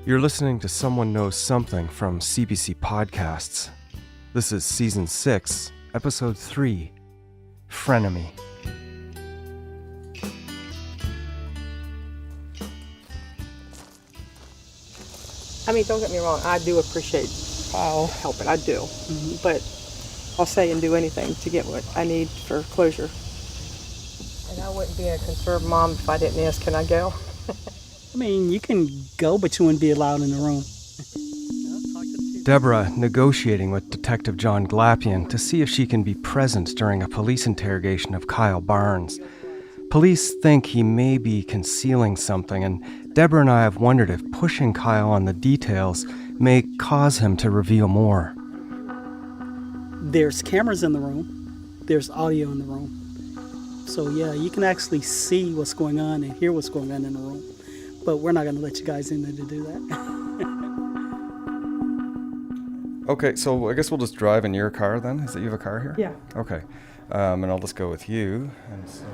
You're listening to Someone Knows Something from CBC Podcasts. This is Season 6, Episode 3, Frenemy. I mean, don't get me wrong, I do appreciate Kyle helping, I do. But I'll say and do anything to get what I need for closure. And I wouldn't be a concerned mom if I didn't ask, can I go? I mean, you can go, but you wouldn't be allowed in the room. Deborah negotiating with Detective John Glapian to see if she can be present during a police interrogation of Kyle Barnes. Police think he may be concealing something, and Deborah and I have wondered if pushing Kyle on the details may cause him to reveal more. There's cameras in the room. There's audio in the room. So yeah, you can actually see what's going on and hear what's going on in the room. But we're not going to let you guys in there to do that. Okay, so I guess we'll just drive in your car then? Is it you have a car here? Yeah. Okay. And I'll just go with you. And so,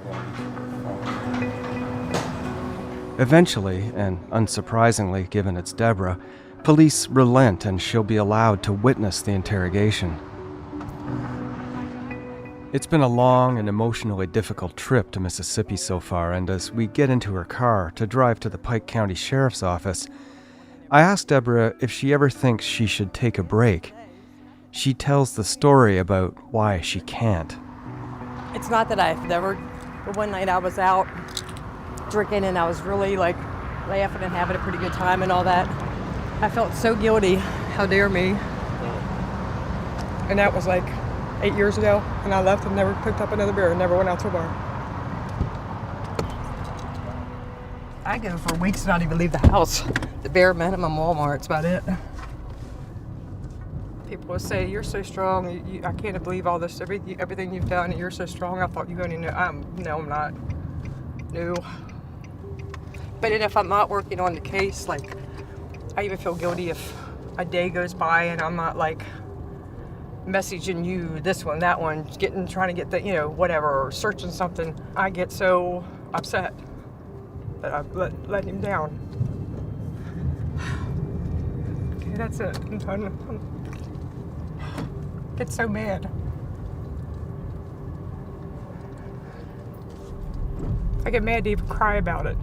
eventually, and unsurprisingly given it's Deborah, police relent and she'll be allowed to witness the interrogation. It's been a long and emotionally difficult trip to Mississippi so far, and as we get into her car to drive to the Pike County Sheriff's Office, I asked Deborah if she ever thinks she should take a break. She tells the story about why she can't. It's not that I've never, but one night I was out drinking and I was really like laughing and having a pretty good time and all that. I felt so guilty. How dare me? And that was like 8 years ago, and I left and never picked up another beer and never went out to a bar. I go for weeks and not even leave the house. The bare minimum Walmart's about it. People will say, you're so strong, I can't believe all this, everything you've done, and you're so strong. I thought you only knew. No, I'm not. No. But then if I'm not working on the case, like, I even feel guilty if a day goes by and I'm not like messaging you this one, that one, trying to get the, whatever, or searching something. I get so upset that I've let him down. Okay, that's it. I'm done. I get so mad. I get mad to even cry about it.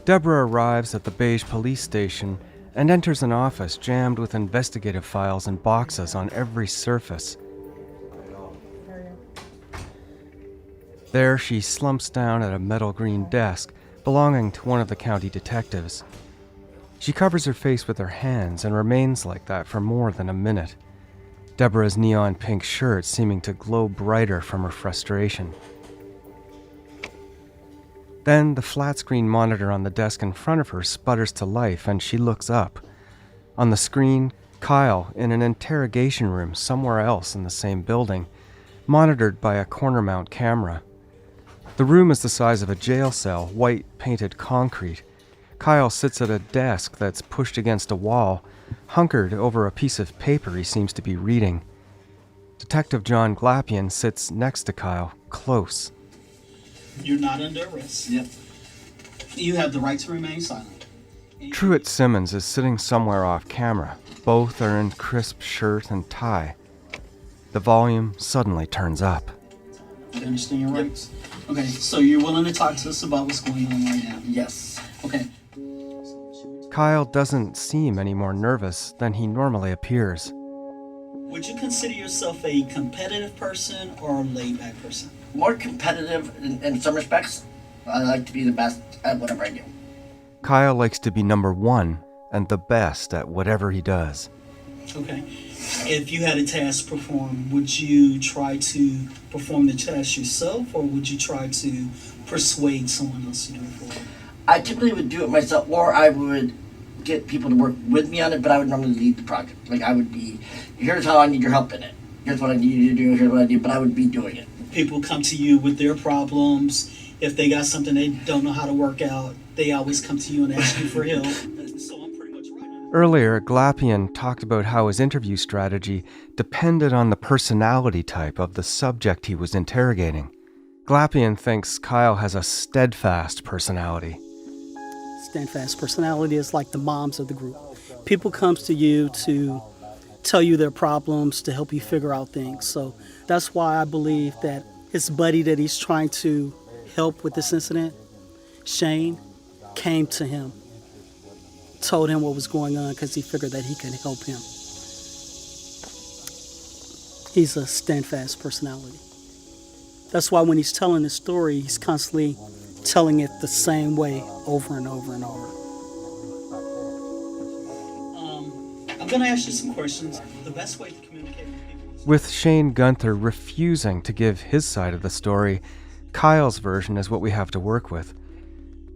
Deborah arrives at the Beige police station and enters an office jammed with investigative files and boxes on every surface. There she slumps down at a metal green desk belonging to one of the county detectives. She covers her face with her hands and remains like that for more than a minute, Deborah's neon pink shirt seeming to glow brighter from her frustration. Then the flat-screen monitor on the desk in front of her sputters to life and she looks up. On the screen, Kyle in an interrogation room somewhere else in the same building, monitored by a corner-mount camera. The room is the size of a jail cell, white painted concrete. Kyle sits at a desk that's pushed against a wall, hunkered over a piece of paper he seems to be reading. Detective John Glapian sits next to Kyle, close. You're not under arrest. Yep. You have the right to remain silent. Truett Simmons is sitting somewhere off camera. Both are in crisp shirt and tie. The volume suddenly turns up. You understand your rights? Okay, so you're willing to talk to us about what's going on right now? Yes. Okay. Kyle doesn't seem any more nervous than he normally appears. Would you consider yourself a competitive person or a laid-back person? More competitive in some respects. I like to be the best at whatever I do. Kyle likes to be number one and the best at whatever he does. Okay. If you had a task to perform, would you try to perform the task yourself or would you try to persuade someone else to do it for you? I typically would do it myself, or I would get people to work with me on it, but I would normally lead the project. Like I would be, here's how I need your help in it. Here's what I need you to do, here's what I do, but I would be doing it. People come to you with their problems. If they got something they don't know how to work out, they always come to you and ask you for help. So I'm pretty much right on Earlier, Glapian talked about how his interview strategy depended on the personality type of the subject he was interrogating. Glapian thinks Kyle has a steadfast personality. Steadfast personality is like the moms of the group. People comes to you to tell you their problems, to help you figure out things. So that's why I believe that his buddy that he's trying to help with this incident, Shane, came to him, told him what was going on because he figured that he could help him. He's a steadfast personality. That's why when he's telling the story, he's constantly telling it the same way over and over and over. I'm going to ask you some questions. The best way to communicate with people is... With Shane Gunther refusing to give his side of the story, Kyle's version is what we have to work with.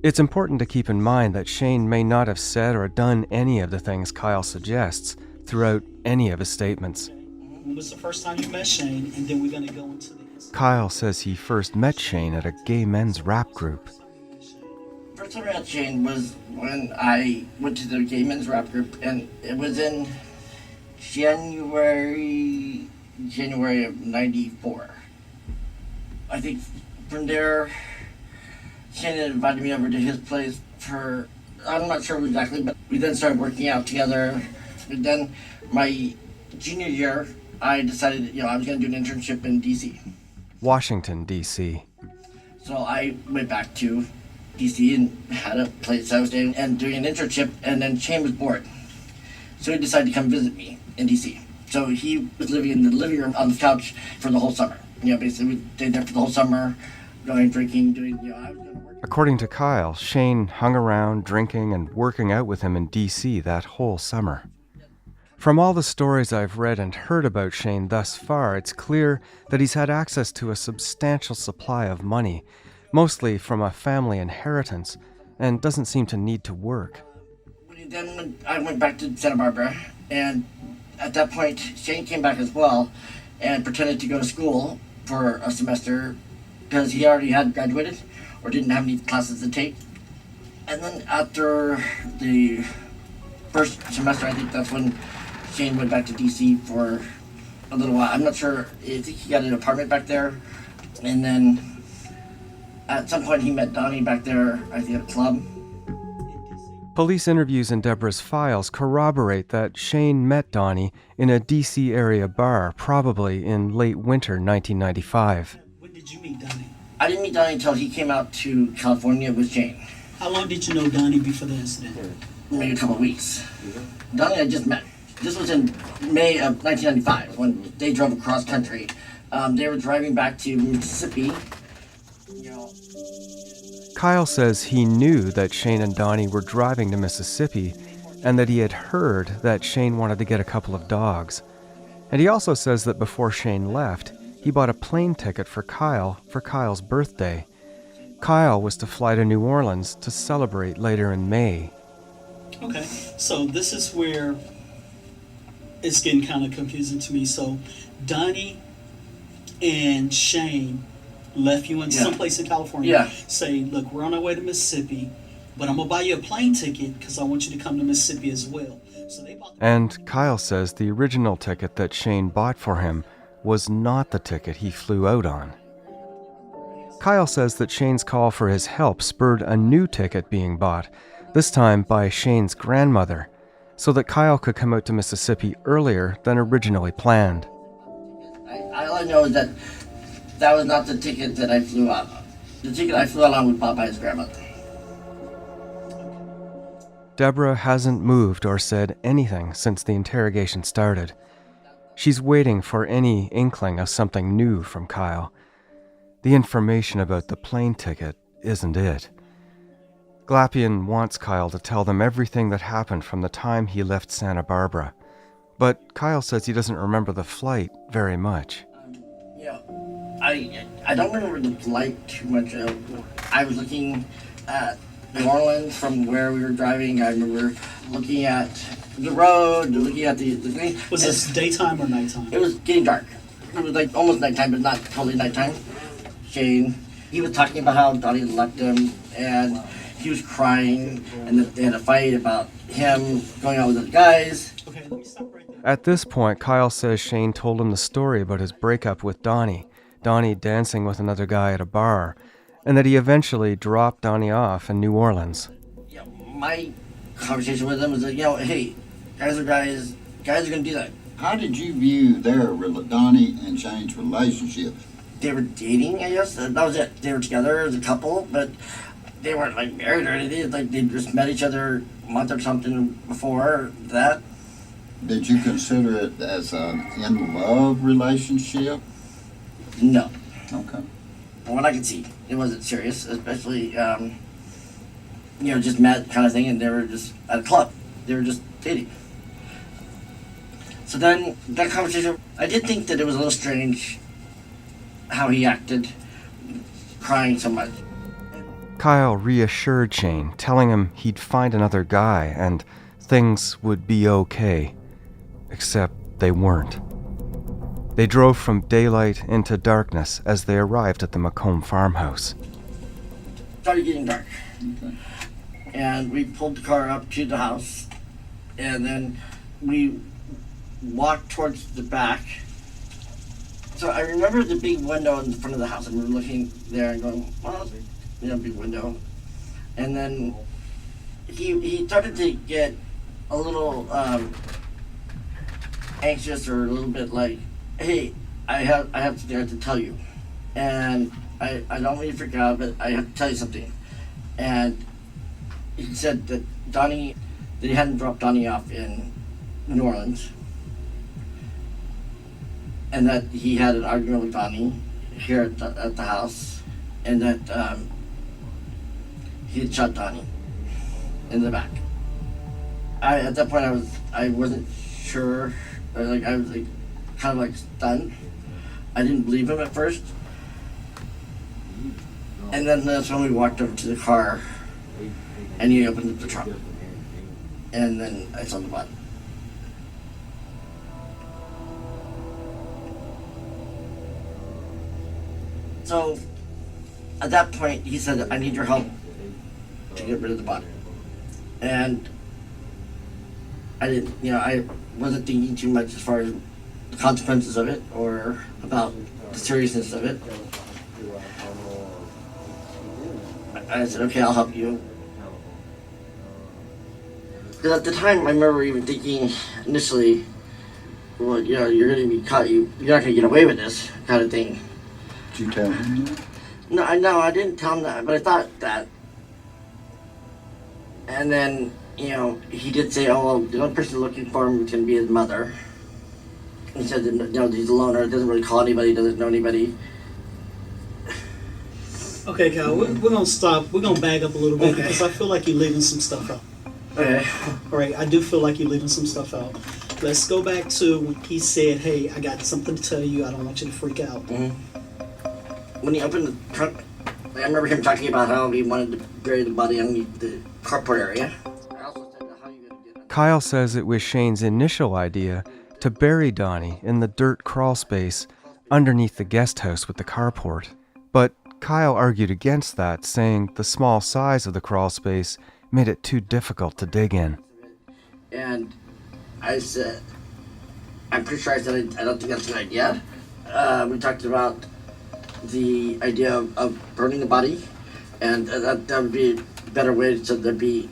It's important to keep in mind that Shane may not have said or done any of the things Kyle suggests throughout any of his statements. When was the first time you met Shane? And then we're going to go into the... Kyle says he first met Shane at a gay men's rap group. First time I met Shane was when I went to the gay men's rap group, and it was in January of '94. I think from there, Shane invited me over to his place for, I'm not sure exactly, but we then started working out together. And then my junior year, I decided I was going to do an internship in D.C. Washington, D.C. So I went back to D.C. and had a place I was staying and doing an internship, and then Shane was bored. So he decided to come visit me in D.C. So he was living in the living room on the couch for the whole summer. Basically we stayed there for the whole summer, going drinking, doing, I was going to work. According to Kyle, Shane hung around drinking and working out with him in D.C. that whole summer. From all the stories I've read and heard about Shane thus far, it's clear that he's had access to a substantial supply of money, mostly from a family inheritance, and doesn't seem to need to work. Then I went back to Santa Barbara, and at that point, Shane came back as well and pretended to go to school for a semester because he already had graduated or didn't have any classes to take. And then after the first semester, I think that's when Shane went back to D.C. for a little while. I'm not sure. I think he got an apartment back there. And then at some point he met Donnie back there, I think at a club. Police interviews in Deborah's files corroborate that Shane met Donnie in a D.C. area bar, probably in late winter 1995. When did you meet Donnie? I didn't meet Donnie until he came out to California with Shane. How long did you know Donnie before the incident? Maybe a couple of weeks. Donnie I just met. This was in May of 1995 when they drove across country. They were driving back to Mississippi. Kyle says he knew that Shane and Donnie were driving to Mississippi and that he had heard that Shane wanted to get a couple of dogs. And he also says that before Shane left, he bought a plane ticket for Kyle's birthday. Kyle was to fly to New Orleans to celebrate later in May. Okay, so this is where it's getting kind of confusing to me. So Donnie and Shane left you in someplace in California. Say, look, we're on our way to Mississippi, but I'm going to buy you a plane ticket because I want you to come to Mississippi as well. So they bought And Kyle says the original ticket that Shane bought for him was not the ticket he flew out on. Kyle says that Shane's call for his help spurred a new ticket being bought, this time by Shane's grandmother, so that Kyle could come out to Mississippi earlier than originally planned. All I know is that that was not the ticket that I flew out on. The ticket I flew out on was bought by his grandmother. Deborah hasn't moved or said anything since the interrogation started. She's waiting for any inkling of something new from Kyle. The information about the plane ticket isn't it. Glapian wants Kyle to tell them everything that happened from the time he left Santa Barbara, but Kyle says he doesn't remember the flight very much. I don't remember the flight too much. I was looking at New Orleans from where we were driving. I remember looking at the road, looking at the thing. Was this daytime or nighttime? It was getting dark. It was like almost nighttime, but not totally nighttime. Shane, he was talking about how Donnie left him, and he was crying, and that they had a fight about him going out with other guys. Okay, let me stop right there. At this point, Kyle says Shane told him the story about his breakup with Donnie dancing with another guy at a bar, and that he eventually dropped Donnie off in New Orleans. My conversation with them was that, hey, guys are gonna do that. How did you view Donnie and Shane's relationship? They were dating, I guess. That was it. They were together as a couple, but they weren't like married or anything. Like they just met each other a month or something before that. Did you consider it as an in-love relationship? No. Okay. From what I could see, it wasn't serious, especially, just met kind of thing, and they were just at a club. They were just dating. So then, that conversation, I did think that it was a little strange how he acted, crying so much. Kyle reassured Shane, telling him he'd find another guy and things would be okay. Except they weren't. They drove from daylight into darkness as they arrived at the Macomb farmhouse. Started getting dark. Okay. And we pulled the car up to the house, and then we walked towards the back. So I remember the big window in the front of the house, and we were looking there and going, well, big window. And then he started to get a little anxious, or a little bit like, hey, I have something I have to tell you. And I don't want you to freak out, but I have to tell you something. And he said that he hadn't dropped Donnie off in New Orleans, and that he had an argument with Donnie here at the house, and that he had shot Donnie in the back. At that point I wasn't sure, I was kind of stunned. I didn't believe him at first, and then that's when we walked over to the car, and he opened up the trunk, and then I saw the body. So at that point he said, I need your help to get rid of the body. And I wasn't thinking too much as far as the consequences of it or about the seriousness of it. I said, okay, I'll help you. Because at the time, I remember even thinking initially, well, you're going to be caught, you're not going to get away with this kind of thing. Did you tell him that? No, I didn't tell him that, but I thought that. And then, he did say, oh, well, the only person looking for him is going to be his mother. He said that, he's a loner, doesn't really call anybody, doesn't know anybody. Okay, Kyle, we're gonna stop. We're gonna back up a little bit Okay. because I feel like you're leaving some stuff out. Okay. All right, I do feel like you're leaving some stuff out. Let's go back to when he said, "Hey, I got something to tell you. I don't want you to freak out." Mm-hmm. When he opened the trunk, I remember him talking about how he wanted to bury the body underneath the carport area. I also said, how are you going to do that? Kyle says it was Shane's initial idea to bury Donnie in the dirt crawl space underneath the guest house with the carport. But Kyle argued against that, saying the small size of the crawl space made it too difficult to dig in. And I said, I'm pretty sure I said I don't think that's a good idea. We talked about the idea of burning the body, and that would be a better way so there'd be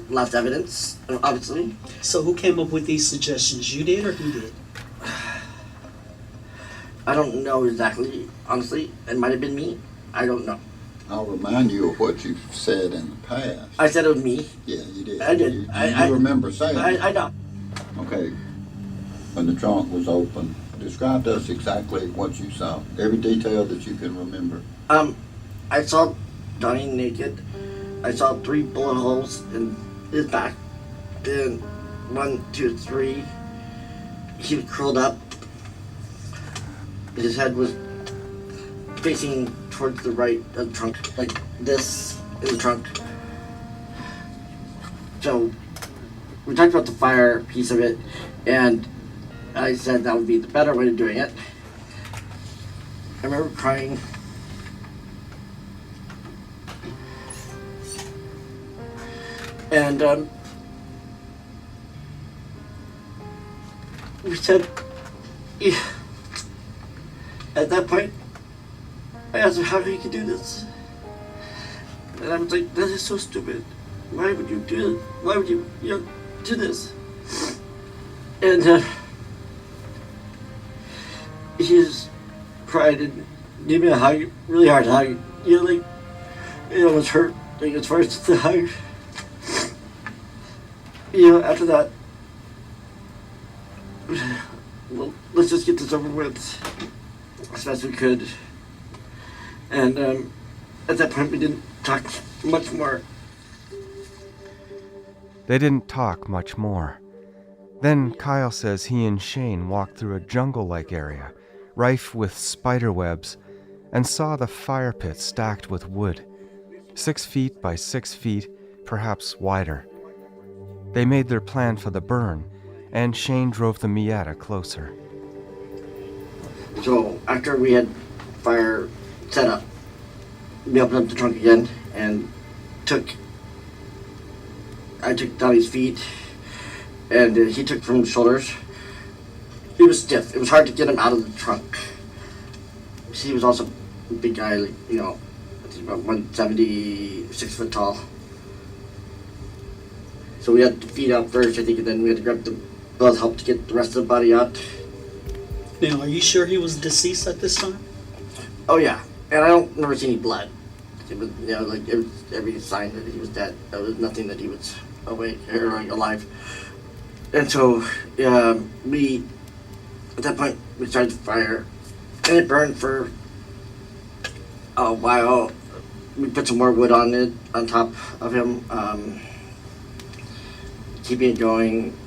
less evidence, obviously. So who came up with these suggestions? You did or he did? I don't know exactly, honestly. It might have been me. I don't know. I'll remind you of what you've said in the past. I said it was me. Yeah, you did. I did. You I remember saying I know. Okay. When the trunk was open, describe to us exactly what you saw. Every detail that you can remember. I saw Donnie naked. I saw 3 bullet holes in his back. Then 1, 2, 3. He was curled up. His head was facing towards the right of the trunk, like this in the trunk. So we talked about the fire piece of it, and I said that would be the better way of doing it. I remember crying. And we said, yeah. At that point, I asked her how he could do this. And I was like, that is so stupid. Why would you do it? Why would you do this? And he just cried and gave me a hug, really hard hug. It was hurt, like as far as the hug. After that, well, let's just get this over with as fast as we could. And at that point, we didn't talk much more. They didn't talk much more. Then Kyle says he and Shane walked through a jungle-like area, rife with spider webs, and saw the fire pit stacked with wood, 6 feet by 6 feet, perhaps wider. They made their plan for the burn, and Shane drove the Miata closer. So after we had fire set up, we opened up the trunk again and I took Donnie's feet, and he took from his shoulders. He was stiff. It was hard to get him out of the trunk. He was also a big guy, about 170, 6 foot tall. So we had the feet out first, I think, and then we had to grab the blood help to get the rest of the body out. Now, are you sure he was deceased at this time? Oh yeah, and I don't never see any blood. It was, it was every sign that he was dead. There was nothing that he was awake or alive. And so we, at that point, we started the fire, and it burned for a while. We put some more wood on it, on top of him, keeping it going.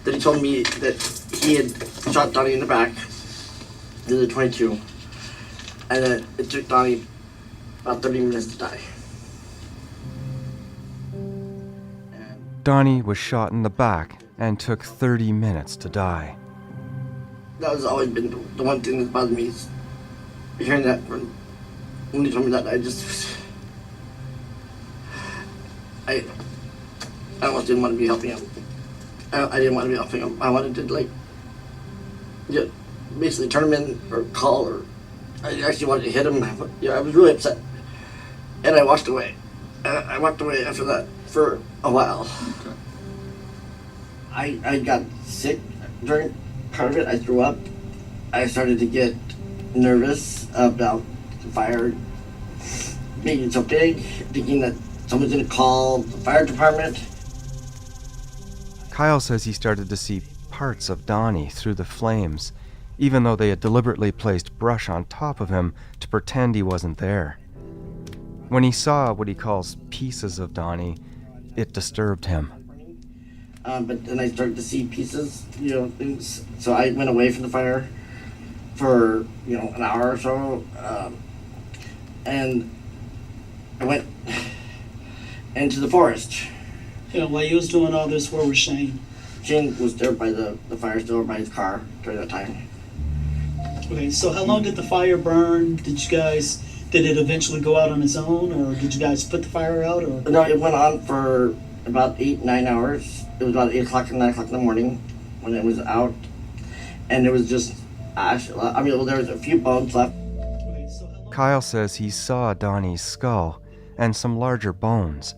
Then he told me that he had shot Donnie in the back with a .22, and then it took Donnie about 30 minutes to die. Donnie was shot in the back and took 30 minutes to die. That has always been the one thing that bothered me, is hearing that when he told me that. I almost didn't want to be helping him. I didn't want to be helping him. I wanted to basically turn him in or call, or I actually wanted to hit him. I was really upset, and I walked away. I walked away after that for a while. Okay. I got sick during part of it. I threw up. I started to get nervous about the fire being so big, thinking that someone's going to call the fire department. Kyle says he started to see parts of Donnie through the flames, even though they had deliberately placed brush on top of him to pretend he wasn't there. When he saw what he calls pieces of Donnie, it disturbed him. But then I started to see pieces, things. So I went away from the fire for, an hour or so. And I went into the forest. While you was doing all this, where was Shane? Shane was there by the fire still, by his car during that time. Okay, so how long did the fire burn? Did it eventually go out on its own, or did you guys put the fire out? Or? No, it went on for about 8-9 hours. It was about 8 o'clock and 9 o'clock in the morning when it was out, and it was just ash. There was a few bones left. Okay, so Kyle says he saw Donnie's skull and some larger bones,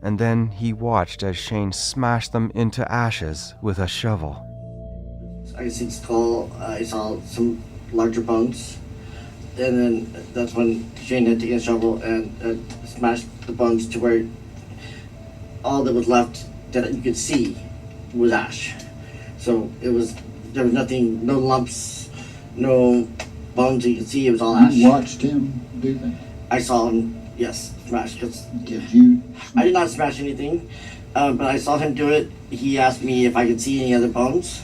and then he watched as Shane smashed them into ashes with a shovel. I could see the skull. I saw some larger bones, and then that's when Shane had taken a shovel and smashed the bones to where all that was left that you could see was ash. So there was nothing, no lumps, no bones you could see. It was all ash. You watched him do that? I saw him, yes, smash. Did you? I did not smash anything, but I saw him do it. He asked me if I could see any other bones,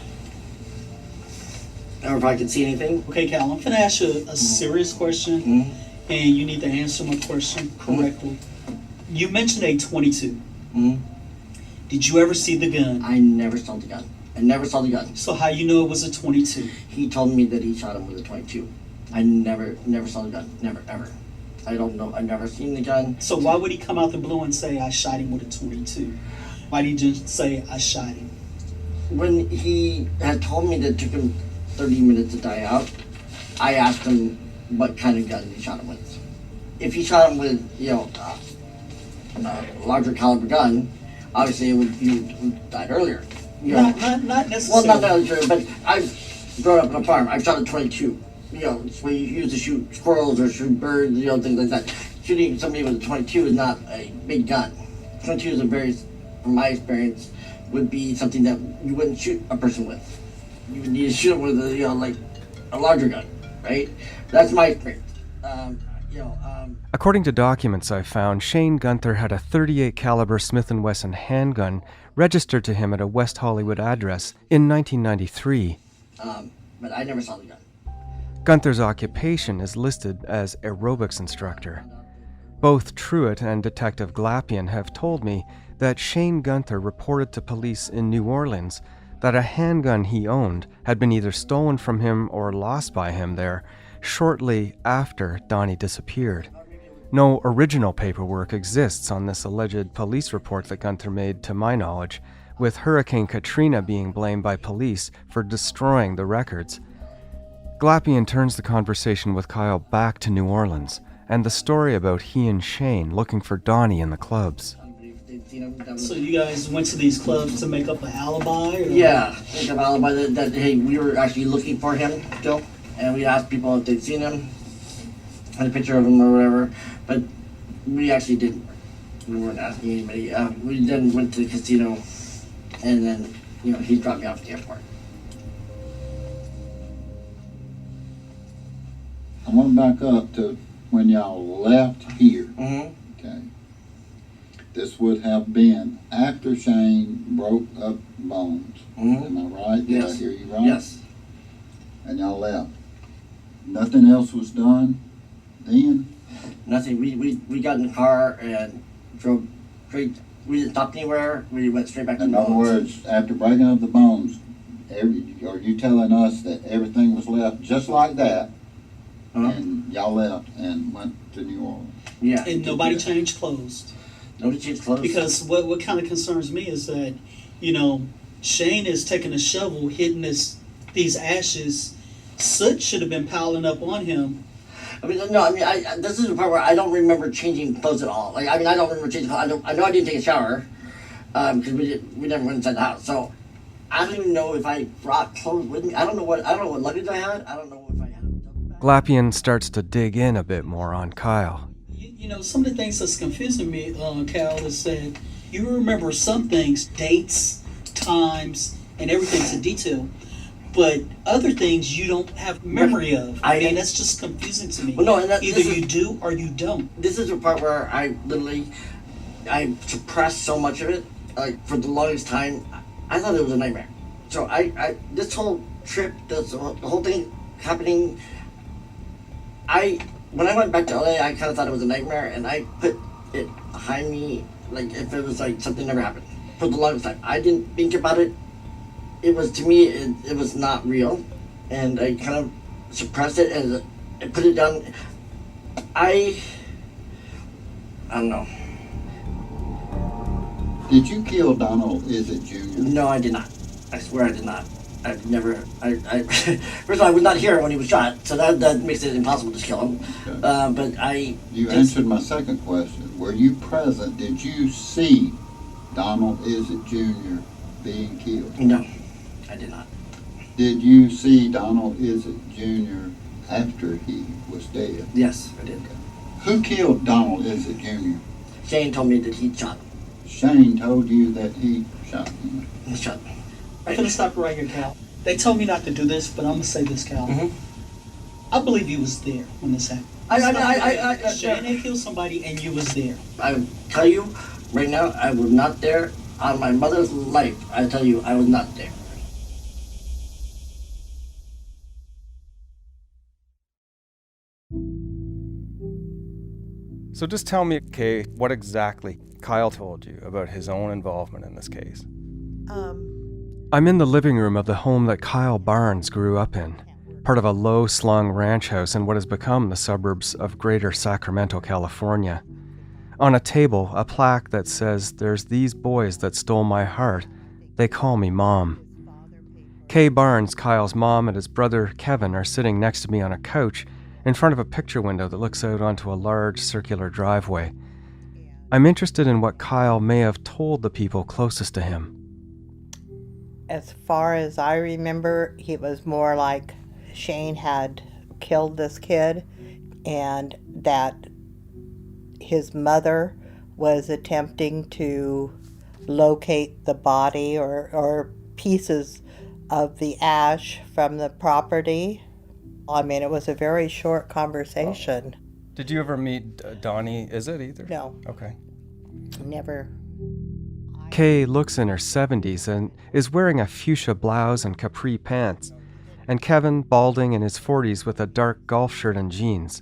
or if I could see anything. Okay, Cal, I'm gonna ask you a serious question, and you need to answer my question correctly. You mentioned a .22. Did you ever see the gun? I never saw the gun. I never saw the gun. So how you know it was a .22? He told me that he shot him with a .22. I never saw the gun. Never, ever. I don't know. I've never seen the gun. So why would he come out the blue and say, I shot him with a 22? Why did he just say, I shot him? When he had told me that it took him 30 minutes to die out, I asked him what kind of gun he shot him with. If he shot him with, a larger caliber gun, obviously he would died earlier. Not necessarily. Well, not necessarily, but I've grown up on a farm. I've shot a 22. It's where you use to shoot squirrels or shoot birds, things like that. Shooting somebody with a 22 is not a big gun. 22 is from my experience, would be something that you wouldn't shoot a person with. You would need to shoot them with a larger gun, right? That's my experience. According to documents I found, Shane Gunther had a .38 caliber Smith & Wesson handgun registered to him at a West Hollywood address in 1993. But I never saw the gun. Gunther's occupation is listed as aerobics instructor. Both Truitt and Detective Glapian have told me that Shane Gunther reported to police in New Orleans that a handgun he owned had been either stolen from him or lost by him there shortly after Donnie disappeared. No original paperwork exists on this alleged police report that Gunther made, to my knowledge, with Hurricane Katrina being blamed by police for destroying the records. Glapian turns the conversation with Kyle back to New Orleans and the story about he and Shane looking for Donnie in the clubs. So you guys went to these clubs to make up an alibi? Or? Yeah, make up an alibi that, hey, we were actually looking for him still, and we asked people if they'd seen him, had a picture of him or whatever, but we actually didn't. We weren't asking anybody. We then went to the casino, and then, he dropped me off at the airport. I want to back up to when y'all left here. Mm-hmm. Okay. This would have been after Shane broke up Bones. Mm-hmm. Am I right? Did Yes. I hear you right? Yes. And y'all left. Nothing else was done then? Nothing. We got in the car and drove straight. We didn't stop anywhere. We went straight back to In other Bones. words, after breaking up the Bones, are you telling us that everything was left just like that, and y'all left and went to New Orleans? Yeah. And nobody changed clothes? Nobody changed clothes. Because what kind of concerns me is that, Shane is taking a shovel, hitting these ashes. Soot should have been piling up on him. This is the part where I don't remember changing clothes at all. I don't remember changing clothes. I know I didn't take a shower, because we never went inside the house. So I don't even know if I brought clothes with me. I don't know what luggage I had. I don't know if I had a double bag. Glapian starts to dig in a bit more on Kyle. Some of the things that's confusing me, Cal, is that you remember some things, dates, times, and everything to detail, but other things you don't have memory of. That's just confusing to me. Well, no, and either you do or you don't. This is the part where I suppressed so much of it. For the longest time, I thought it was a nightmare. So this whole trip, the whole thing happening, when I went back to LA, I kind of thought it was a nightmare, and I put it behind me, like if it was like something never happened. For the longest time, I didn't think about it. It was, to me, it was not real, and I kind of suppressed it and I put it down. I don't know. Did you kill Donald Izett Jr.? No, I did not. I swear I did not. I've never. First of all, I was not here when he was shot, so that makes it impossible to kill him. Okay. But I. You answered my second question. Were you present? Did you see Donald Izett Jr. being killed? No, I did not. Did you see Donald Izett Jr. after he was dead? Yes, I did. Who killed Donald Izett Jr.? Shane told me that he shot him. Shane told you that he shot him. He shot him. I'm going to stop right here, Cal. They told me not to do this, but I'm going to say this, Cal. Mm-hmm. I believe you was there when this happened. Shane had killed somebody and you was there. I will tell you right now, I was not there. On my mother's life, I tell you, I was not there. So just tell me, Kay, what exactly Kyle told you about his own involvement in this case. I'm in the living room of the home that Kyle Barnes grew up in. part of a low-slung ranch house in what has become the suburbs of Greater Sacramento, California. On a table, a plaque that says, "There's these boys that stole my heart. They call me Mom." Kay Barnes, Kyle's mom, and his brother Kevin are sitting next to me on a couch in front of a picture window that looks out onto a large circular driveway. I'm interested in what Kyle may have told the people closest to him. As far as I remember, he was more like Shane had killed this kid and that his mother was attempting to locate the body or pieces of the ash from the property. I mean, it was a very short conversation. Did you ever meet Donnie, is it either? No. Okay. Never. Kay looks in her 70s and is wearing a fuchsia blouse and capri pants, and Kevin, balding in his 40s with a dark golf shirt and jeans.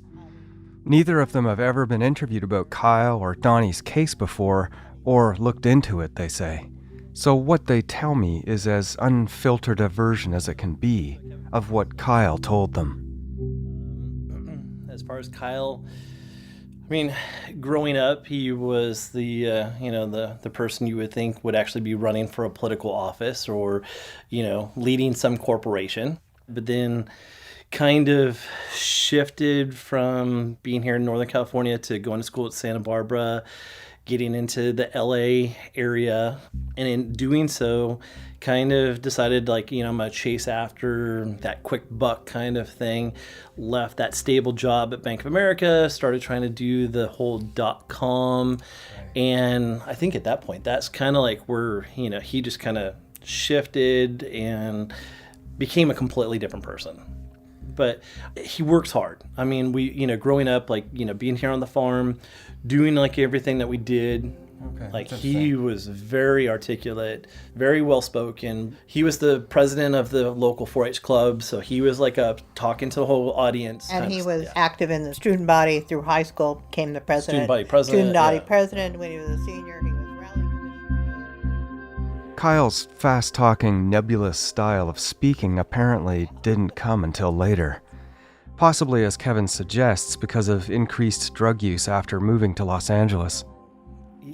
Neither of them have ever been interviewed about Kyle or Donnie's case before, or looked into it, they say. So what they tell me is as unfiltered a version as it can be of what Kyle told them. As far as Kyle, I mean, growing up, he was the person you would think would actually be running for a political office or, leading some corporation. But then kind of shifted from being here in Northern California to going to school at Santa Barbara, getting into the LA area, and in doing so kind of decided I'm gonna chase after that quick buck kind of thing. Left that stable job at Bank of America, started trying to do the whole .com, and I think at that point that's kind of like where he just kind of shifted and became a completely different person. But he works hard. I mean, we growing up, being here on the farm, doing everything that we did. Okay, he was very articulate, very well spoken. He was the president of the local 4-H club, so he was talking to the whole audience. And he was active in the student body through high school, became the president. Student body president. Student body president. When he was a senior, he was rally commissioner. Kyle's fast-talking, nebulous style of speaking apparently didn't come until later. Possibly, as Kevin suggests, because of increased drug use after moving to Los Angeles.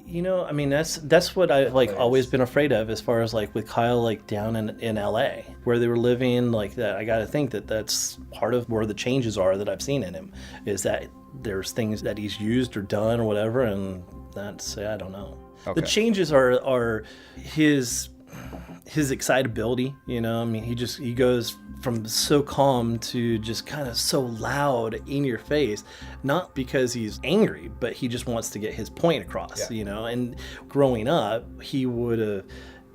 That's what I always been afraid of, as far as with Kyle down in LA where they were living that. I got to think that's part of where the changes are that I've seen in him, is that there's things that he's used or done or whatever, and that's, I don't know. Okay. The changes are his excitability, he goes from so calm to just kind of so loud in your face, not because he's angry, but he just wants to get his point across, and growing up, he would have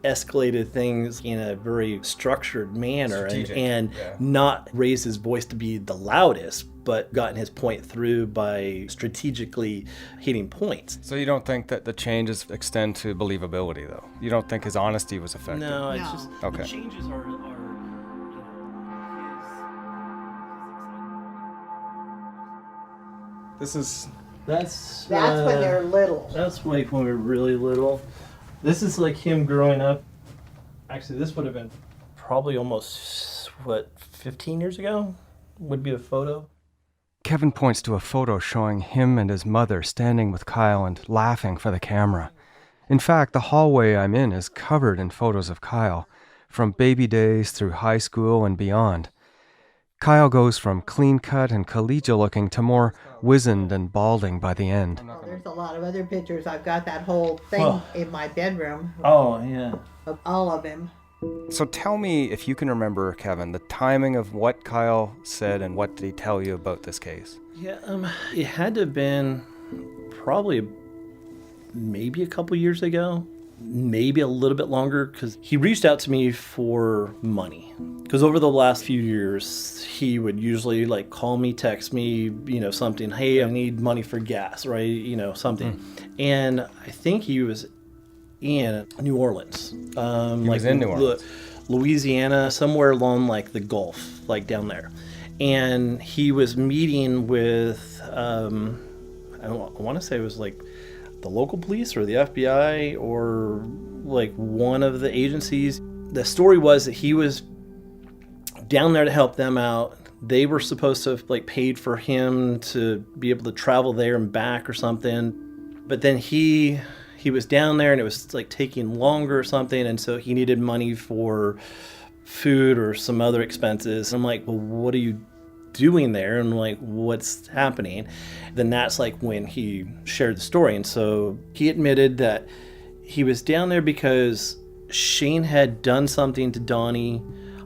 escalated things in a very structured manner and not raised his voice to be the loudest, but gotten his point through by strategically hitting points. So you don't think that the changes extend to believability, though? You don't think his honesty was affected? No, it's just okay. The changes are That's when they're little. That's when we were really little. This is him growing up. Actually, this would have been probably almost 15 years ago would be a photo. Kevin points to a photo showing him and his mother standing with Kyle and laughing for the camera. In fact, the hallway I'm in is covered in photos of Kyle, from baby days through high school and beyond. Kyle goes from clean-cut and collegial-looking to more wizened and balding by the end. Well, there's a lot of other pictures. I've got that whole thing in my bedroom. Oh, yeah. Of all of him. So tell me, if you can remember, Kevin, the timing of what Kyle said and what did he tell you about this case? Yeah, it had to have been probably maybe a couple years ago, maybe a little bit longer, because he reached out to me for money. Because over the last few years, he would usually call me, text me, something, hey, I need money for gas, right? Something. And I think he was in New Orleans. He was in New Orleans. Louisiana, somewhere along the Gulf, down there. And he was meeting with, I want to say it was the local police or the FBI or one of the agencies. The story was that he was down there to help them out. they were supposed to have like paid for him to be able to travel there and back or something. But then he was down there and it was like taking longer or something. And so he needed money for food or some other expenses. I'm like, well, what are you doing there? And I'm like, what's happening? Then that's like when he shared the story. And so he admitted that he was down there because Shane had done something to Donnie.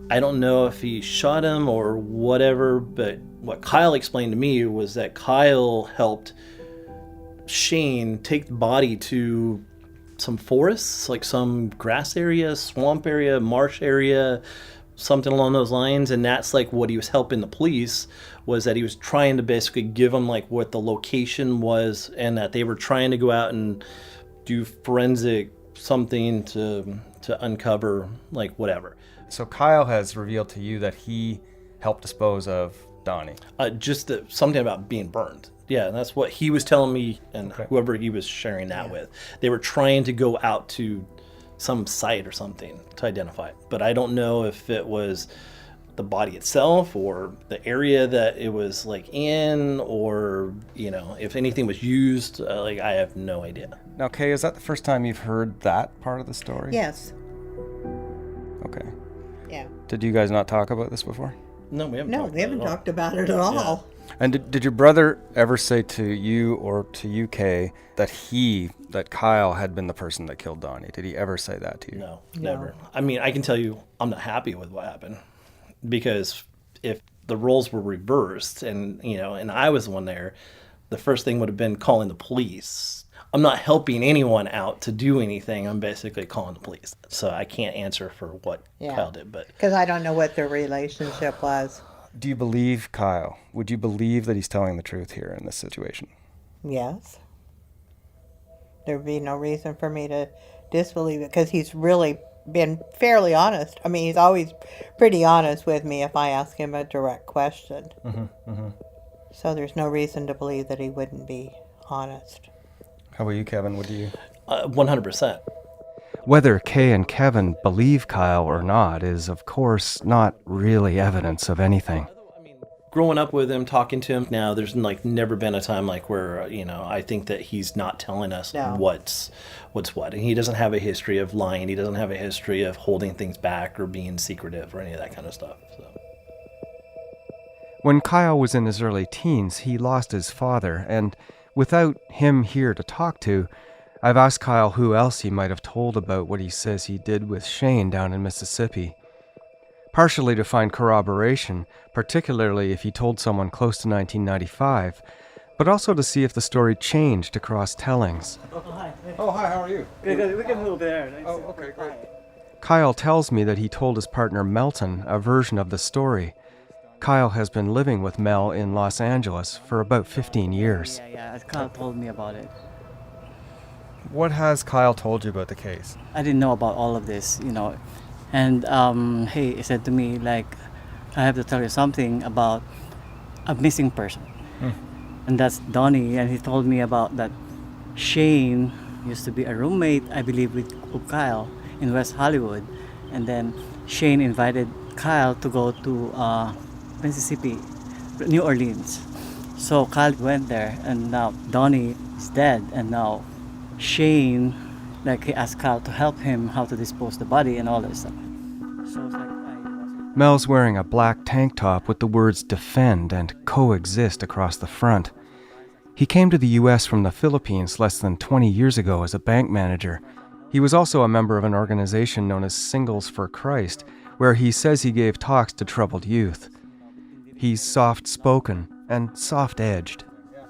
I don't know if he shot him or whatever, but what Kyle explained to me was that Kyle helped Shane take the body to some forests, like some grass area, swamp area, marsh area, something along those lines. And that's like what he was helping the police, was that he was trying to basically give them like what the location was, and that they were trying to go out and do forensic something to uncover like whatever. So Kyle has revealed to you that he helped dispose of Donnie. Just something about being burned. Yeah, that's what he was telling me, and Okay. whoever he was sharing that with. They were trying to go out to some site or something to identify it. But I don't know if it was the body itself or the area that it was like in, or, you know, if anything was used. Like, I have no idea. Now, Kay, is that the first time you've heard that part of the story? Yes. Okay. Yeah. Did you guys not talk about this before? No, we haven't. No, talked we haven't about it at all. talked about it at all. And did your brother ever say to you or to you, Kay, that Kyle had been the person that killed Donnie? Did he ever say that to you? No, never. I mean, I can tell you I'm not happy with what happened, because if the roles were reversed and, you know, and I was the one there, the first thing would have been calling the police. I'm not helping anyone out to do anything. I'm basically calling the police. So I can't answer for what Kyle did, but Because I don't know what their relationship was. Do you believe Kyle? Would you believe that he's telling the truth here in this situation? Yes. There'd be no reason for me to disbelieve it, because he's really been fairly honest. I mean, he's always pretty honest with me if I ask him a direct question. So there's no reason to believe that he wouldn't be honest. How about you, Kevin? Would you? 100%. Whether Kay and Kevin believe Kyle or not is, of course, not really evidence of anything. Growing up with him, talking to him now, there's like never been a time like where, you know, I think that he's not telling us what's what. And he doesn't have a history of lying. He doesn't have a history of holding things back or being secretive or any of that kind of stuff. So. When Kyle was in his early teens, he lost his father, and without him here to talk to, I've asked Kyle who else he might have told about what he says he did with Shane down in Mississippi. Partially to find corroboration, particularly if he told someone close to 1995, but also to see if the story changed across tellings. Oh, hi, how are you? Good. We can move there. Oh, okay, great. Kyle tells me that he told his partner Melton a version of the story. Kyle has been living with Mel in Los Angeles for about 15 years. Yeah, Kyle told me about it. What has Kyle told you about the case? I didn't know about all of this, you know. And he said to me, like, I have to tell you something about a missing person. And that's Donnie. And he told me about that Shane used to be a roommate, I believe, with Kyle in West Hollywood. And then Shane invited Kyle to go to Mississippi, New Orleans. So Kyle went there, and now Donnie is dead, and now Shane, like, he asked Kyle to help him how to dispose the body and all that stuff. So it's like Mel's wearing a black tank top with the words defend and coexist across the front. He came to the US from the Philippines less than 20 years ago as a bank manager. He was also a member of an organization known as Singles for Christ, where he says he gave talks to troubled youth. He's soft-spoken and soft-edged.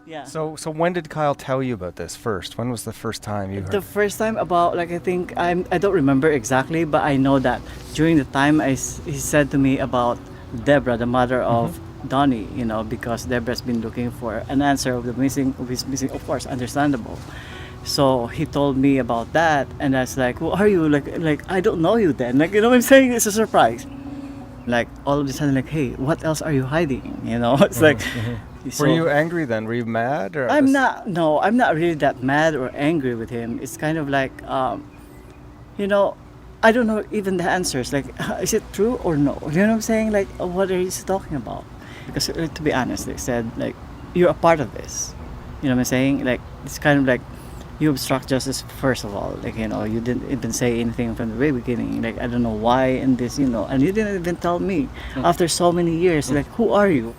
yeah. So when did Kyle tell you about this first? When was the first time you heard? The first time about, like, I think, I don't remember exactly, but I know that during the time he said to me about Deborah, the mother of Donnie, you know, because Deborah's been looking for an answer of his missing, of course, understandable. So he told me about that, and I was like, "Who are you?" Like I don't know you then. Like, you know what I'm saying? It's a surprise. Like, all of a sudden, like, hey, what else are you hiding? You know, it's like. So, Were you angry then? Were you mad? Or I'm not really that mad or angry with him. It's kind of like, you know, I don't know even the answers. Like, is it true or no? You know what I'm saying? Like, what are you talking about? Because to be honest, they said like, you're a part of this. You know what I'm saying? Like, it's kind of like you obstruct justice first of all. Like, you know, you didn't even say anything from the very beginning. Like, I don't know why and this, you know, and you didn't even tell me after so many years. Like, who are you?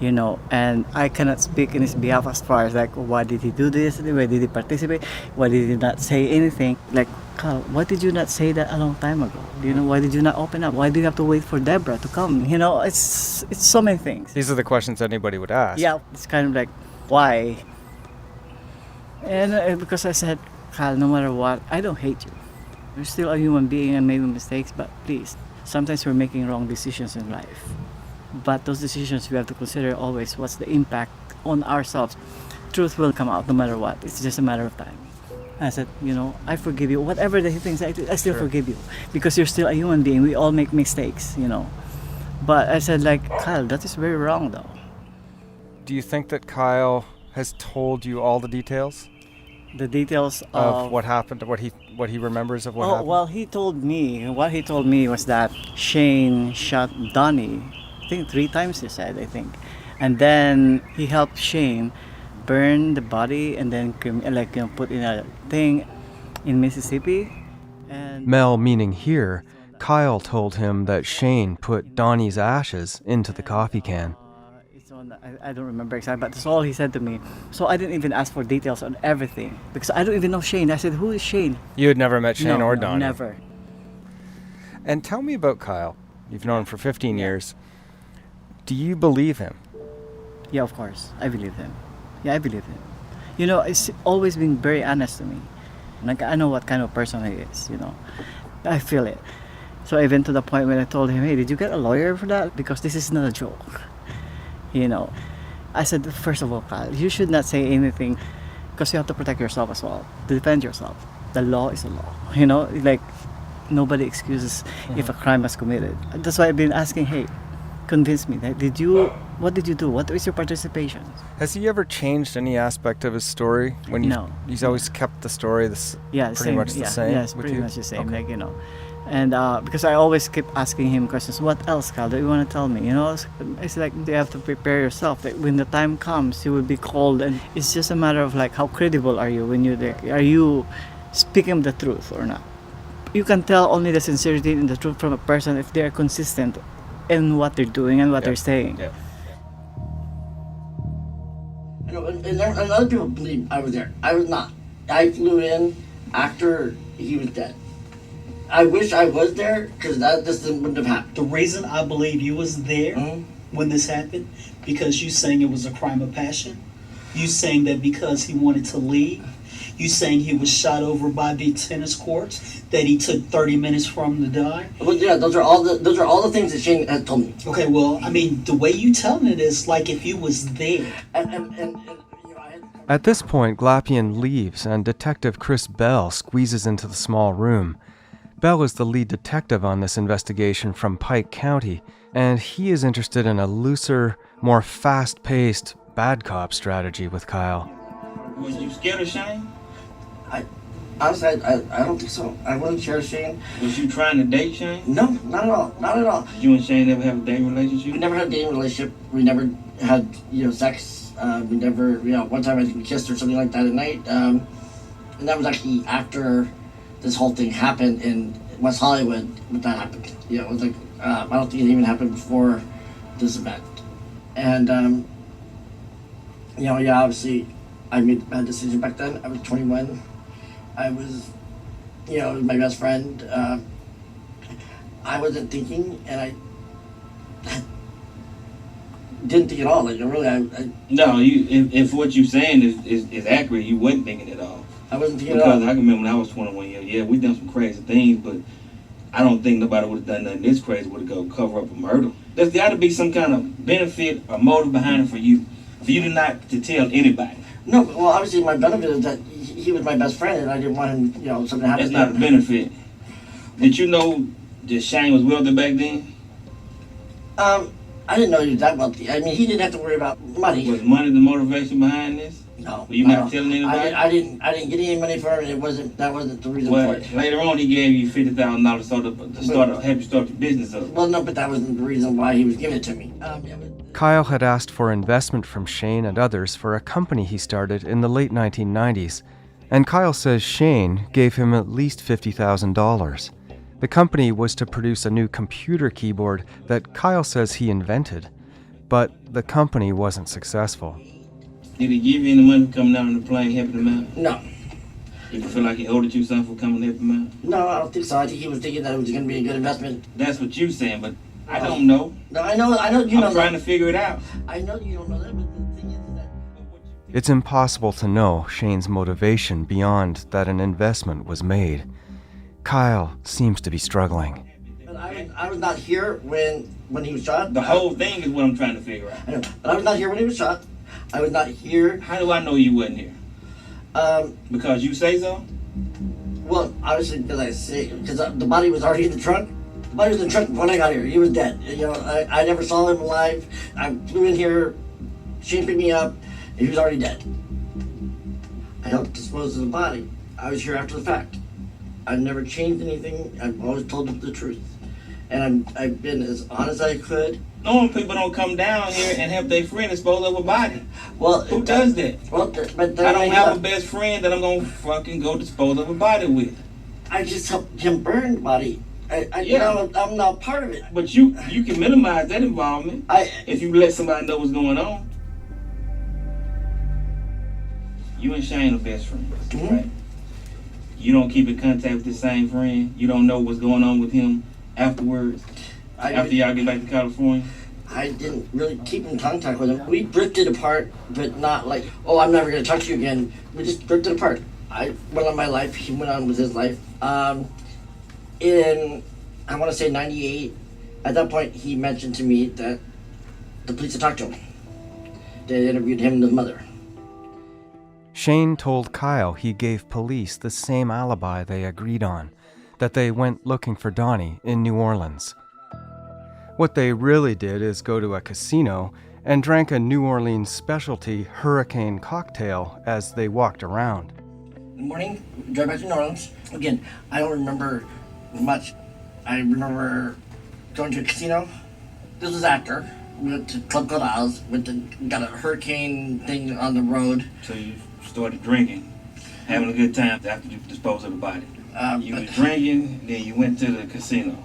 You know, and I cannot speak in his behalf as far as like, why did he do this? Why did he participate? Why did he not say anything? Like, Carl, why did you not say that a long time ago? You know, why did you not open up? Why do you have to wait for Deborah to come? You know, it's so many things. These are the questions anybody would ask. Yeah, it's kind of like, why? And because I said, Carl, no matter what, I don't hate you. You're still a human being and making mistakes, but please, sometimes we're making wrong decisions in life. But those decisions we have to consider always what's the impact on ourselves. Truth will come out no matter what. It's just a matter of time. I said, you know, I forgive you. Whatever the things I do, I still forgive you. Because you're still a human being. We all make mistakes, you know. But I said, like, Kyle, that is very wrong though. Do you think that Kyle has told you all the details? The details of what happened, what he remembers of what happened? Well, what he told me was that Shane shot Donnie, I think 3 times he said, I think. And then he helped Shane burn the body and then like, you know, put in a thing in Mississippi. And Mel, meaning here, Kyle told him that Shane put Donnie's ashes into the coffee can. I don't remember exactly, but that's all he said to me. So I didn't even ask for details on everything because I don't even know Shane. I said, who is Shane? You had never met Shane or Donnie? Never. And tell me about Kyle. You've known him for 15 years. Do you believe him? Yeah, of course. I believe him. Yeah, I believe him. You know, it's always been very honest to me. Like, I know what kind of person he is, you know. I feel it. So even to the point when I told him, hey, did you get a lawyer for that? Because this is not a joke. You know, I said, first of all, Kyle, you should not say anything because you have to protect yourself as well, to defend yourself. The law is a law, you know, like nobody excuses if a crime was committed. That's why I've been asking, hey, convince me. What did you do? What was your participation? Has he ever changed any aspect of his story? No. He's always kept the story pretty much the same? Yes, pretty much the same, like, you know. And because I always keep asking him questions, what else, Kyle, do you want to tell me? You know, it's like you have to prepare yourself. Like, when the time comes, you will be called, and it's just a matter of like, how credible are you when you're there? Are you speaking the truth or not? You can tell only the sincerity and the truth from a person if they are consistent in what they're doing and what they're saying. Yeah. You know, and other people believe I was there. I was not. I flew in after he was dead. I wish I was there because this wouldn't have happened. The reason I believe you was there when this happened, because you saying it was a crime of passion. You saying that because he wanted to leave. You saying he was shot over by the tennis courts, that he took 30 minutes for him to die. Well, yeah, those are all the things that Shane had told me. Okay, well, I mean, the way you telling it is like if you was there. And you know, At this point, Glapian leaves and Detective Chris Bell squeezes into the small room. Bell is the lead detective on this investigation from Pike County, and he is interested in a looser, more fast-paced bad cop strategy with Kyle. Was you scared of Shane? Honestly, I don't think so. I wasn't scared of Shane. Was you trying to date Shane? No, not at all. Not at all. Did you and Shane ever have a dating relationship? We never had a dating relationship. We never had, sex. We never, one time I think we kissed or something like that at night. And that was actually after this whole thing happened in West Hollywood when that happened. It was like, I don't think it even happened before this event. And, obviously I made a bad decision back then. I was 21. I was, my best friend. I wasn't thinking, and I didn't think at all. Like, really, No, if what you're saying is accurate, you wasn't thinking at all. I wasn't thinking at all. Because I can remember when I was 21 years, we done some crazy things, but I don't think nobody would have done nothing this crazy would have go cover up a murder. There's got to be some kind of benefit or motive behind it for you not to tell anybody. No, well, obviously my benefit is that he was my best friend, and I didn't want him, something to happen. That's not a benefit. Did you know that Shane was wealthy back then? I didn't know he was that wealthy. I mean, he didn't have to worry about money. Was money the motivation behind this? No. Were you not telling anybody? I didn't get any money for it. That wasn't the reason Well, for it. later on, he gave you $50,000 to help you start your business up. Well, no, but that wasn't the reason why he was giving it to me. Kyle had asked for investment from Shane and others for a company he started in the late 1990s, and Kyle says Shane gave him at least $50,000. The company was to produce a new computer keyboard that Kyle says he invented, but the company wasn't successful. Did he give you any money for coming out on the plane helping him out? No. Did you feel like he owed you something for coming to help him out? No, I don't think so. I think he was thinking that it was going to be a good investment. That's what you saying, but I don't know. No, I know you know I'm trying to figure it out. I know you don't know that, but the thing is that... It's impossible to know Shane's motivation beyond that an investment was made. Kyle seems to be struggling. But I was not here when he was shot. The whole thing is what I'm trying to figure out. I know, but I was not here when he was shot. I was not here. How do I know you wasn't here? Because you say so? Well, obviously, because the body was already in the trunk. The body was in the trunk when I got here. He was dead. You know, I never saw him alive. I flew in here, Shane picked me up, and he was already dead. I helped dispose of the body. I was here after the fact. I've never changed anything. I've always told them the truth. And I've been as honest as I could. Normal people don't come down here and help their friend dispose of a body. Well, who does that? Well, but I don't have a best friend that I'm gonna fucking go dispose of a body with. I just helped him burn the body. You know, I'm not part of it. But you can minimize that involvement if you let somebody know what's going on. You and Shane are best friends, right? You don't keep in contact with the same friend. You don't know what's going on with him afterwards. After y'all get back to California. I didn't really keep in contact with him. We drifted apart, but not like, oh, I'm never gonna talk to you again. We just drifted apart. I went on my life. He went on with his life. In, I want to say 98, at that point, he mentioned to me that the police had talked to him. They interviewed him and his mother. Shane told Kyle he gave police the same alibi they agreed on, that they went looking for Donnie in New Orleans. What they really did is go to a casino and drank a New Orleans specialty hurricane cocktail as they walked around. In the morning, we drove back to New Orleans. Again, I don't remember much. I remember going to a casino. This was after. We went to Club Corrals, got a hurricane thing on the road. So you started drinking, having a good time after you disposed of the body. You were drinking, then you went to the casino.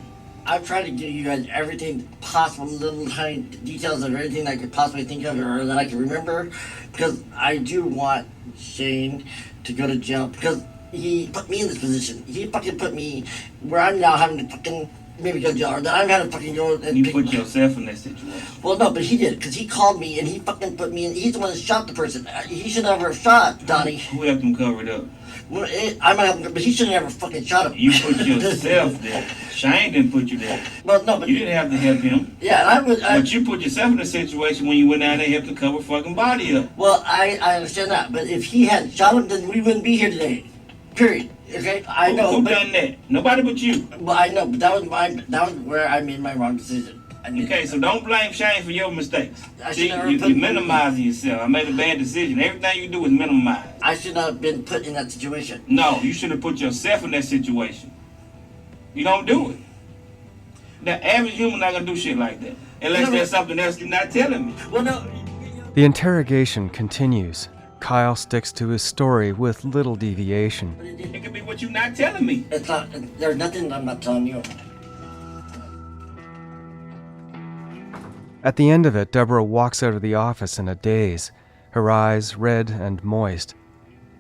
I've tried to give you guys everything possible, little tiny details of everything I could possibly think of or that I can remember, because I do want Shane to go to jail, because he put me in this position. He fucking put me where I'm now having to fucking maybe go to jail, or that I'm having to fucking go and you put yourself in that situation. Well, no, but he did, because he called me and he fucking put me in. He's the one that shot the person. He should never have shot Donnie. Who helped him cover it up? Well, I might have, but he should have never fucking shot him. You put yourself there. Shane didn't put you there. Well, no, but you didn't have to help him. Yeah, and but you put yourself in a situation when you went down there and helped to cover fucking body up. Well, I understand that, but if he had shot him, then we wouldn't be here today. Period. Okay, I know. Who done that? Nobody but you. Well, I know, but that was where I made my wrong decision. Okay, so don't blame Shane for your mistakes. See, you're minimizing yourself. I made a bad decision. Everything you do is minimize. I should not have been put in that situation. No, you should have put yourself in that situation. You don't do it. The average human not gonna do shit like that. Unless there's something else you're not telling me. Well, no. The interrogation continues. Kyle sticks to his story with little deviation. It could be what you're not telling me. It's not. There's nothing I'm not telling you. At the end of it, Deborah walks out of the office in a daze, her eyes red and moist.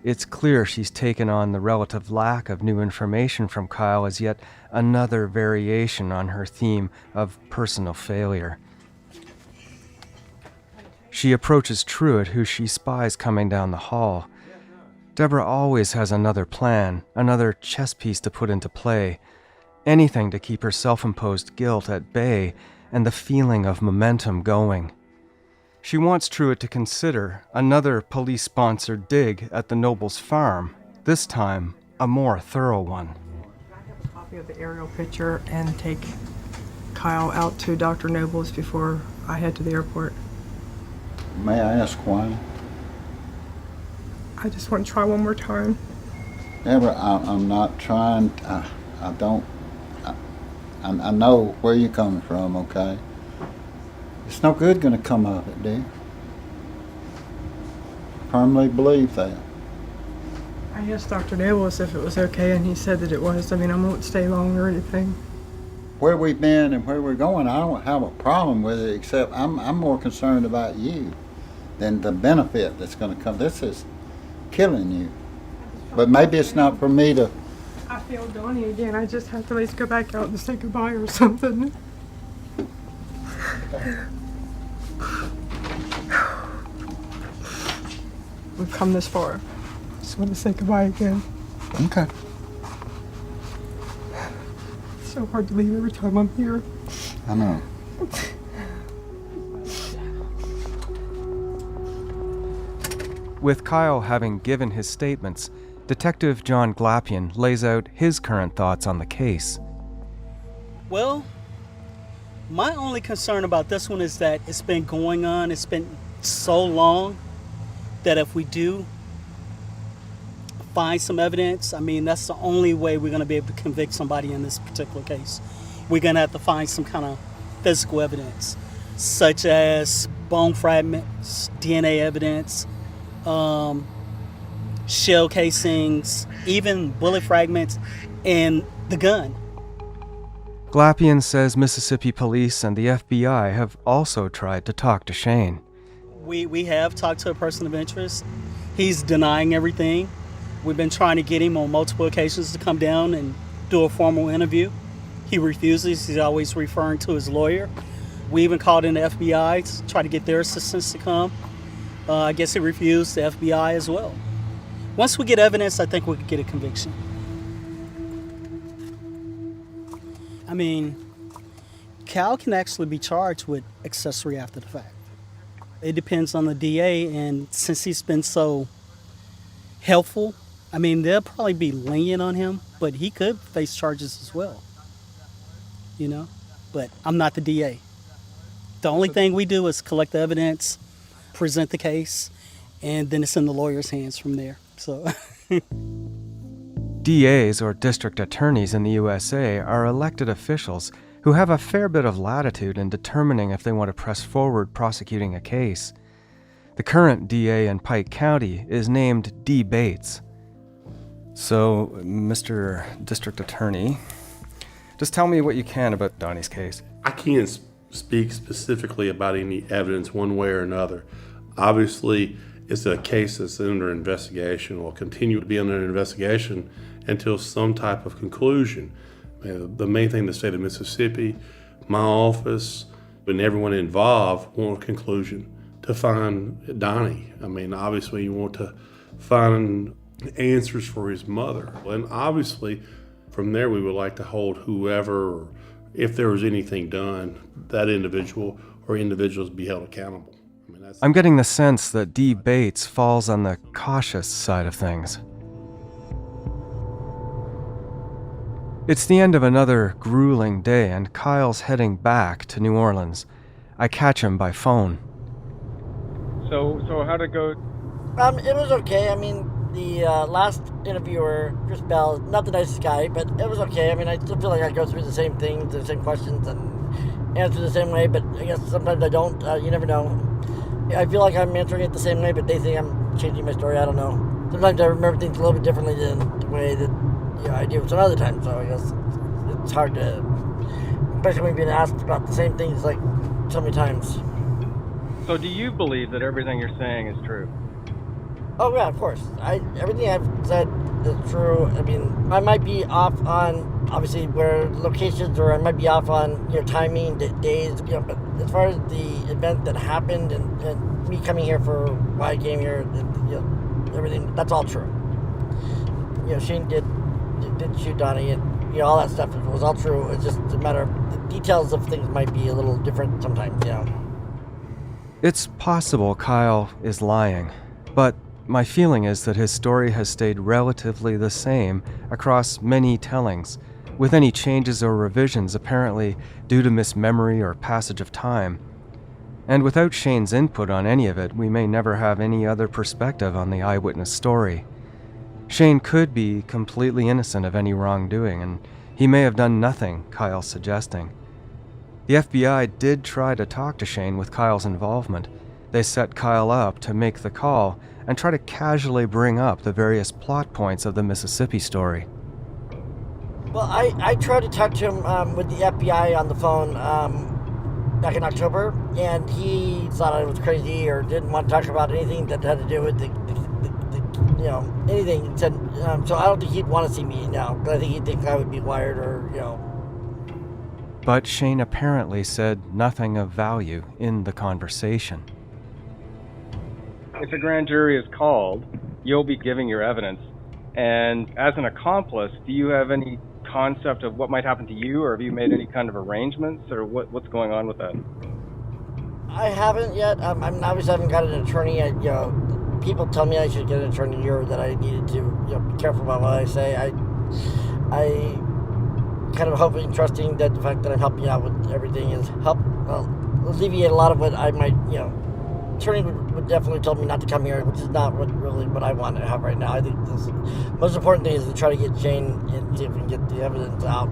It's clear she's taken on the relative lack of new information from Kyle as yet another variation on her theme of personal failure. She approaches Truett, who she spies coming down the hall. Deborah always has another plan, another chess piece to put into play, anything to keep her self-imposed guilt at bay and the feeling of momentum going. She wants Truett to consider another police-sponsored dig at the Nobles' farm, this time a more thorough one. I have a copy of the aerial picture and take Kyle out to Dr. Nobles before I head to the airport. May I ask why? I just want to try one more time. Never, I'm not trying, I don't, I know where you're coming from, okay? It's no good gonna come of it, dear. Firmly believe that. I asked Dr. Nables if it was okay, and he said that it was. I mean, I won't stay long or anything. Where we've been and where we're going, I don't have a problem with it, except I'm more concerned about you than the benefit that's gonna come. This is killing you. But maybe it's not for me to. I feel Donnie again. I just have to at least go back out and say goodbye or something. We've come this far. Just want to say goodbye again. Okay. It's so hard to leave every time I'm here. I know. With Kyle having given his statements, Detective John Glapian lays out his current thoughts on the case. Well, my only concern about this one is that it's been going on, it's been so long that if we do find some evidence, I mean, that's the only way we're going to be able to convict somebody in this particular case. We're going to have to find some kind of physical evidence, such as bone fragments, DNA evidence, shell casings, even bullet fragments, and the gun. Glapian says Mississippi police and the FBI have also tried to talk to Shane. We have talked to a person of interest. He's denying everything. We've been trying to get him on multiple occasions to come down and do a formal interview. He refuses. He's always referring to his lawyer. We even called in the FBI to try to get their assistance to come. I guess he refused the FBI as well. Once we get evidence, I think we could get a conviction. I mean, Cal can actually be charged with accessory after the fact. It depends on the DA, and since he's been so helpful, I mean, they'll probably be lenient on him, but he could face charges as well, you know? But I'm not the DA. The only thing we do is collect the evidence, present the case, and then it's in the lawyer's hands from there. So DAs, or district attorneys in the USA, are elected officials who have a fair bit of latitude in determining if they want to press forward prosecuting a case. The current DA in Pike County is named D. Bates. So, Mr. District Attorney, just tell me what you can about Donnie's case. I can't speak specifically about any evidence one way or another. Obviously, it's a case that's under investigation, will continue to be under investigation until some type of conclusion. The main thing, the state of Mississippi, my office, and everyone involved want a conclusion to find Donnie. I mean, obviously you want to find answers for his mother. And obviously from there we would like to hold whoever, or if there was anything done, that individual or individuals be held accountable. I'm getting the sense that D. Bates falls on the cautious side of things. It's the end of another grueling day, and Kyle's heading back to New Orleans. I catch him by phone. So how'd it go? It was okay. I mean, the last interviewer, Chris Bell, not the nicest guy, but it was okay. I mean, I still feel like I go through the same things, the same questions, and answer the same way, but I guess sometimes I don't. You never know. I feel like I'm answering it the same way, but they think I'm changing my story. I don't know. Sometimes I remember things a little bit differently than the way that I do some other times. So I guess it's hard to, especially when being asked about the same things like so many times. So do you believe that everything you're saying is true? Oh yeah, of course. Everything I've said is true. I mean, I might be off on obviously where locations, or I might be off on timing, days. But as far as the event that happened and me coming here for why I came here, everything, that's all true. Shane did shoot Donnie, and all that stuff was all true. It's just a matter of the details of things might be a little different sometimes. It's possible Kyle is lying, but my feeling is that his story has stayed relatively the same across many tellings, with any changes or revisions apparently due to mismemory or passage of time. And without Shane's input on any of it, we may never have any other perspective on the eyewitness story. Shane could be completely innocent of any wrongdoing, and he may have done nothing, Kyle's suggesting. The FBI did try to talk to Shane with Kyle's involvement. They set Kyle up to make the call and try to casually bring up the various plot points of the Mississippi story. Well, I tried to talk to him with the FBI on the phone back in October, and he thought I was crazy or didn't want to talk about anything that had to do with the anything. He said, so I don't think he'd want to see me now, because I think he'd think I would be wired or. But Shane apparently said nothing of value in the conversation. If a grand jury is called, you'll be giving your evidence. And as an accomplice, do you have any concept of what might happen to you, or have you made any kind of arrangements, or what's going on with that? I haven't yet. I obviously haven't got an attorney yet. People tell me I should get an attorney or that I needed to be careful about what I say. I kind of hoping, trusting that the fact that I'm helping out with everything is alleviate a lot of what I might, attorney would definitely told me not to come here, which is not what I want to have right now. I think the most important thing is to try to get Shane in, see if we can get the evidence out,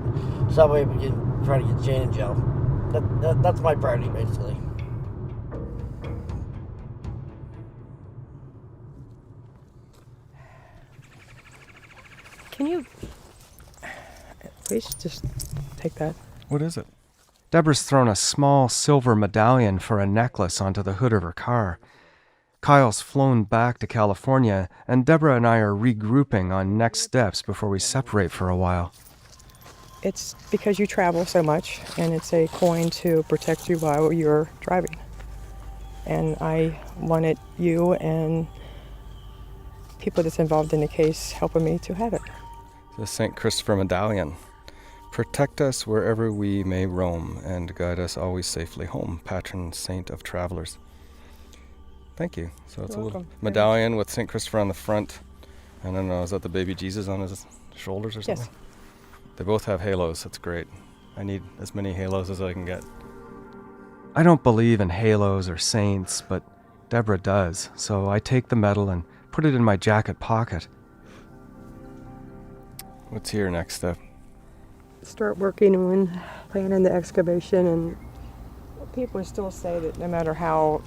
so that way we can try to get Shane in jail. That's my priority, basically. Can you please just take that? What is it? Deborah's thrown a small silver medallion for a necklace onto the hood of her car. Kyle's flown back to California, and Deborah and I are regrouping on next steps before we separate for a while. It's because you travel so much, and it's a coin to protect you while you're driving. And I wanted you and people that's involved in the case helping me to have it. The St. Christopher Medallion. Protect us wherever we may roam, and guide us always safely home, patron saint of travelers. Thank you. So it's a little medallion with St. Christopher on the front. I don't know, is that the baby Jesus on his shoulders or something? Yes. They both have halos. That's great. I need as many halos as I can get. I don't believe in halos or saints, but Deborah does, so I take the medal and put it in my jacket pocket. What's your next step? Start working on planning the excavation, and people still say that no matter how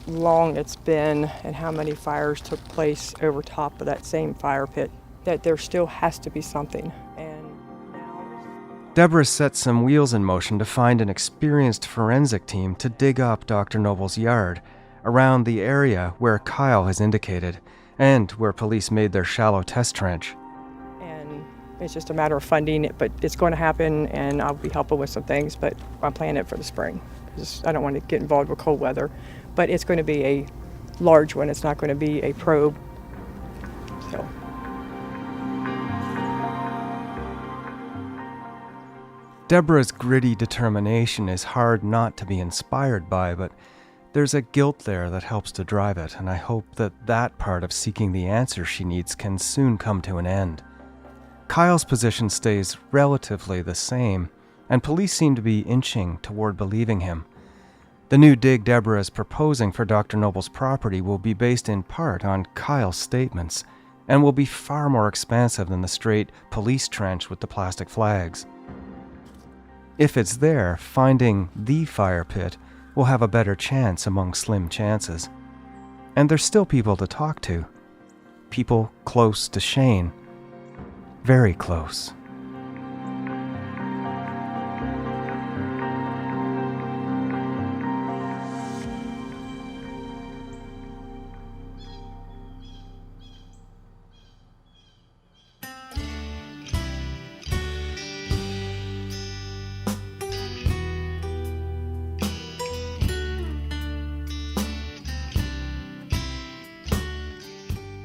long it's been and how many fires took place over top of that same fire pit, that there still has to be something. And Deborah set some wheels in motion to find an experienced forensic team to dig up Dr. Noble's yard, around the area where Kyle has indicated, and where police made their shallow test trench. It's just a matter of funding it, but it's going to happen, and I'll be helping with some things, but I'm planning it for the spring, because I don't want to get involved with cold weather. But it's going to be a large one. It's not going to be a probe. So. Deborah's gritty determination is hard not to be inspired by, but there's a guilt there that helps to drive it, and I hope that that part of seeking the answer she needs can soon come to an end. Kyle's position stays relatively the same, and police seem to be inching toward believing him. The new dig Deborah is proposing for Dr. Noble's property will be based in part on Kyle's statements, and will be far more expansive than the straight police trench with the plastic flags. If it's there, finding the fire pit will have a better chance among slim chances. And there's still people to talk to. People close to Shane. Very close.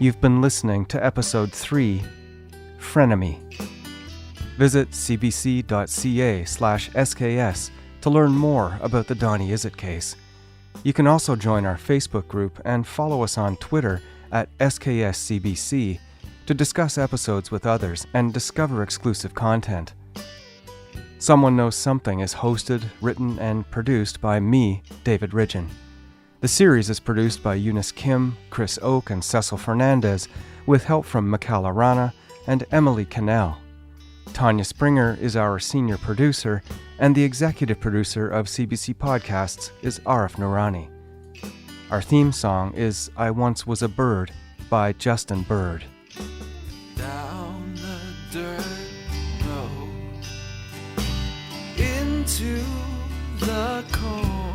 You've been listening to episode 3, Frenemy. Visit cbc.ca/SKS to learn more about the Donnie Izzet case. You can also join our Facebook group and follow us on Twitter at SKSCBC to discuss episodes with others and discover exclusive content. Someone Knows Something is hosted, written, and produced by me, David Ridgen. The series is produced by Eunice Kim, Chris Oak, and Cecil Fernandez, with help from Mikala Rana and Emily Cannell. Tanya Springer is our senior producer, and the executive producer of CBC Podcasts is Arif Noorani. Our theme song is I Once Was a Bird by Justin Bird. Down the dirt road into the cold.